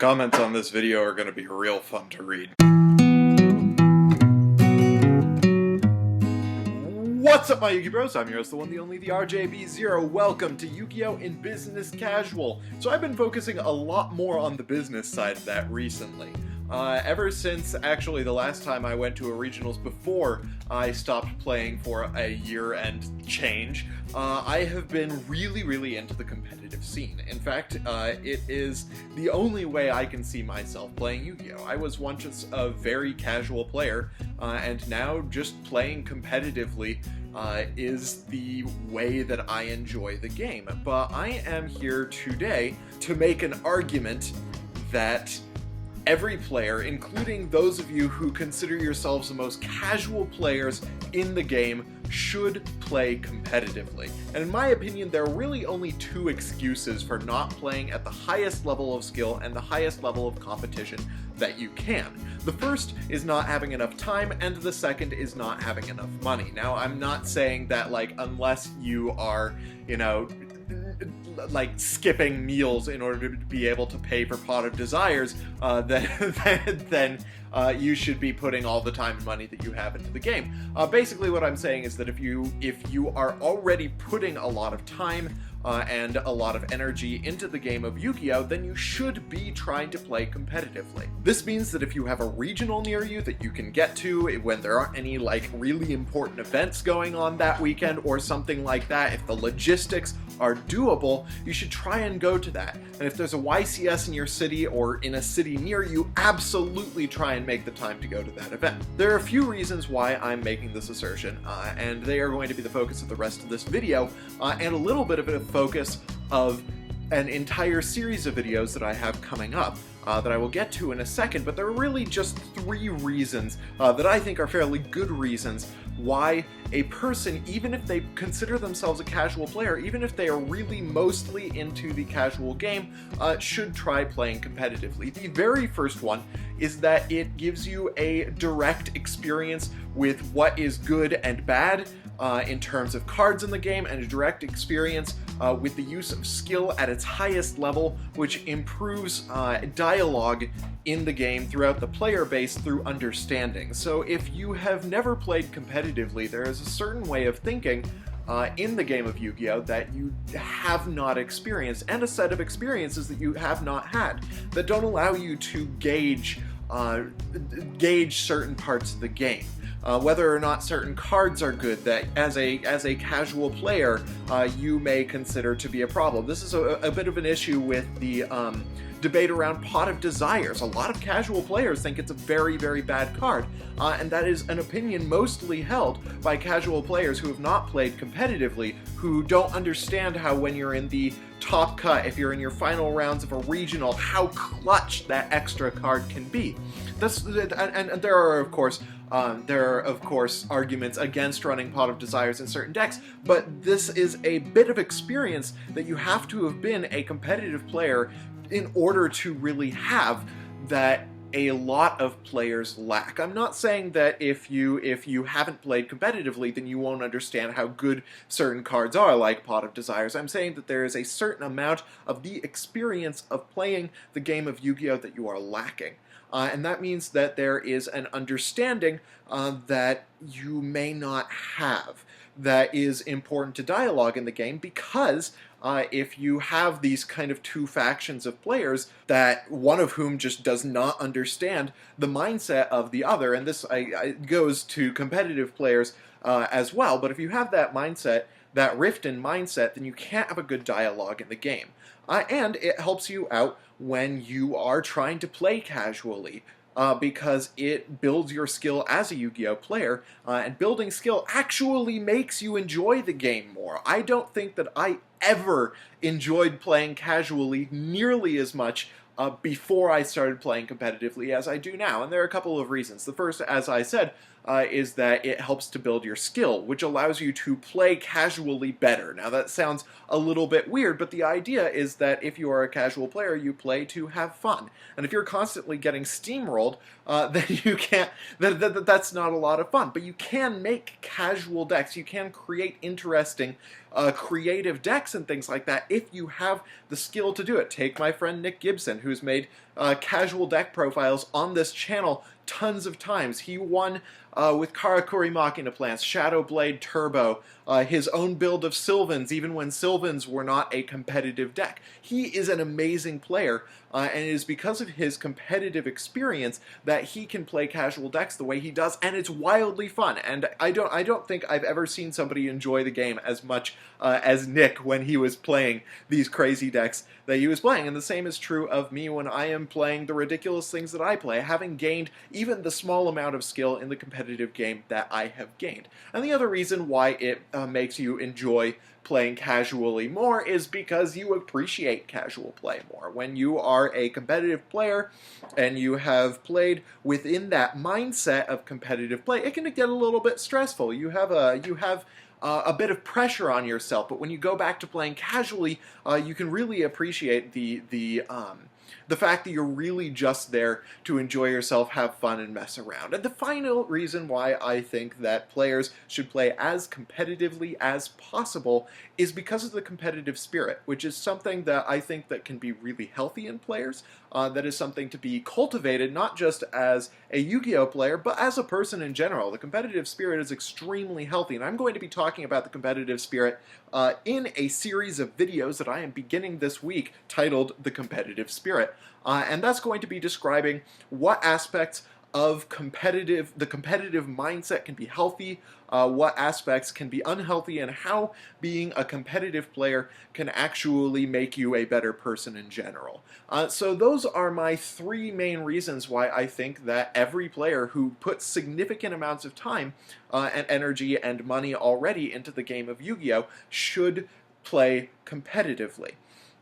Comments on this video are going to be real fun to read. What's up, my Yugi Bros? I'm yours, the one, the only, the RJB0. Welcome to Yugioh in Business Casual. So I've been focusing a lot more on the business side of that recently. Ever since, actually, the last time I went to a regionals before I stopped playing for a year and change, I have been really into the competitive scene. In fact, it is the only way I can see myself playing Yu-Gi-Oh! I was once a very casual player, and now just playing competitively is the way that I enjoy the game. But I am here today to make an argument that every player, including those of you who consider yourselves the most casual players in the game, should play competitively. And in my opinion, there are really only two excuses for not playing at the highest level of skill and the highest level of competition that you can. The first is not having enough time, and the second is not having enough money. Now, I'm not saying that, like, unless you are, you know, like skipping meals in order to be able to pay for Pot of Desires, then you should be putting all the time and money that you have into the game. Basically what I'm saying is that if you are already putting a lot of time and a lot of energy into the game of Yu-Gi-Oh, then you should be trying to play competitively. This means that if you have a regional near you that you can get to when there aren't any like really important events going on that weekend or something like that, if the logistics are doable, you should try and go to that. And if there's a YCS in your city or in a city near you, absolutely try and make the time to go to that event. There are a few reasons why I'm making this assertion, and they are going to be the focus of the rest of this video, and a little bit of a focus of an entire series of videos that I have coming up that I will get to in a second, but there are really just three reasons that I think are fairly good reasons why a person, even if they consider themselves a casual player, even if they are really mostly into the casual game, should try playing competitively. The very first one is that it gives you a direct experience with what is good and bad in terms of cards in the game, and a direct experience with the use of skill at its highest level, which improves dialogue in the game throughout the player base through understanding. So if you have never played competitively, there is a certain way of thinking in the game of Yu-Gi-Oh! That you have not experienced, and a set of experiences that you have not had, that don't allow you to gauge certain parts of the game. Whether or not certain cards are good that as a casual player you may consider to be a problem. This is a bit of an issue with the debate around Pot of Desires. A lot of casual players think it's a very bad card, and that is an opinion mostly held by casual players who have not played competitively, who don't understand how when you're in the top cut, if you're in your final rounds of a regional, how clutch that extra card can be. And there are of course arguments against running Pot of Desires in certain decks, but this is a bit of experience that you have to have been a competitive player in order to really have, that a lot of players lack. I'm not saying that if you haven't played competitively, then you won't understand how good certain cards are, like Pot of Desires. I'm saying that there is a certain amount of the experience of playing the game of Yu-Gi-Oh! That you are lacking. And that means that there is an understanding that you may not have that is important to dialogue in the game, because if you have these kind of two factions of players, that one of whom just does not understand the mindset of the other, and this goes to competitive players as well, but if you have that mindset, that rift in mindset, then you can't have a good dialogue in the game. And it helps you out when you are trying to play casually, because it builds your skill as a Yu-Gi-Oh! Player, and building skill actually makes you enjoy the game more. I don't think that I ever enjoyed playing casually nearly as much before I started playing competitively as I do now, and there are a couple of reasons. The first, as I said, is that it helps to build your skill, which allows you to play casually better. Now that sounds a little bit weird, but the idea is that if you are a casual player, you play to have fun. And if you're constantly getting steamrolled, then you can't, that's not a lot of fun. But you can make casual decks, you can create interesting creative decks and things like that if you have the skill to do it. Take my friend Nick Gibson, who's made casual deck profiles on this channel tons of times. He won with Karakuri Machina Plants, Shadowblade Turbo, his own build of Sylvans, even when Sylvans were not a competitive deck. He is an amazing player, and it is because of his competitive experience that he can play casual decks the way he does, and it's wildly fun. And I don't think I've ever seen somebody enjoy the game as much as Nick when he was playing these crazy decks that he was playing. And the same is true of me when I am playing the ridiculous things that I play, having gained even the small amount of skill in the competitive game that I have gained. And the other reason why it makes you enjoy playing casually more is because you appreciate casual play more. When you are a competitive player and you have played within that mindset of competitive play, it can get a little bit stressful. You have a bit of pressure on yourself, but when you go back to playing casually, you can really appreciate the fact that you're really just there to enjoy yourself, have fun, and mess around. And the final reason why I think that players should play as competitively as possible is because of the competitive spirit, which is something that I think that can be really healthy in players. That is something to be cultivated, not just as a Yu-Gi-Oh player, but as a person in general. The competitive spirit is extremely healthy, and I'm going to be talking about the competitive spirit in a series of videos that I am beginning this week titled The Competitive Spirit. And that's going to be describing what aspects of the competitive mindset can be healthy, what aspects can be unhealthy, and how being a competitive player can actually make you a better person in general. So those are my three main reasons why I think that every player who puts significant amounts of time and energy and money already into the game of Yu-Gi-Oh! Should play competitively.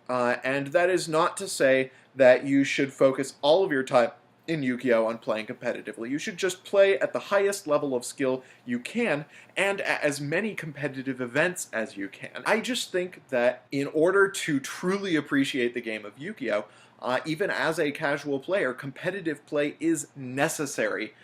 And that is not to say that you should focus all of your time in Yu-Gi-Oh! On playing competitively. You should just play at the highest level of skill you can, and at as many competitive events as you can. I just think that in order to truly appreciate the game of Yu-Gi-Oh! Even as a casual player, competitive play is necessary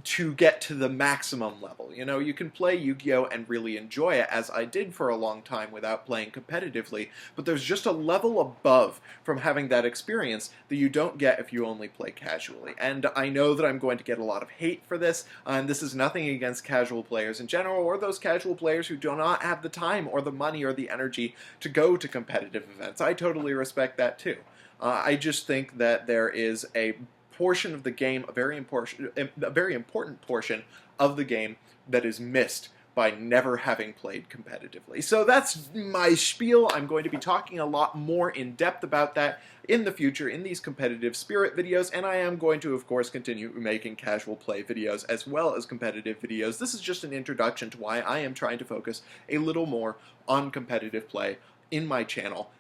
to get to the maximum level. You know, you can play Yu-Gi-Oh! And really enjoy it, as I did for a long time without playing competitively, but there's just a level above from having that experience that you don't get if you only play casually. And I know that I'm going to get a lot of hate for this, and this is nothing against casual players in general, or those casual players who do not have the time or the money or the energy to go to competitive events. I totally respect that too. I just think that there is a portion of the game, a very important portion of the game that is missed by never having played competitively. So that's my spiel. I'm going to be talking a lot more in depth about that in the future in these competitive spirit videos, and I am going to, of course, continue making casual play videos as well as competitive videos. This is just an introduction to why I am trying to focus a little more on competitive play in my channel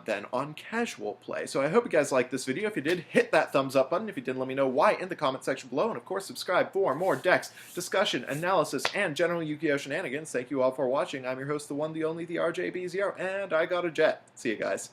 than on casual play. So I hope you guys liked this video. If you did, hit that thumbs up button. If you didn't, let me know why in the comment section below. And of course, subscribe for more decks, discussion, analysis, and general Yu-Gi-Oh! Shenanigans. Thank you all for watching. I'm your host, the one, the only, the RJB0, and I got a jet. See you guys.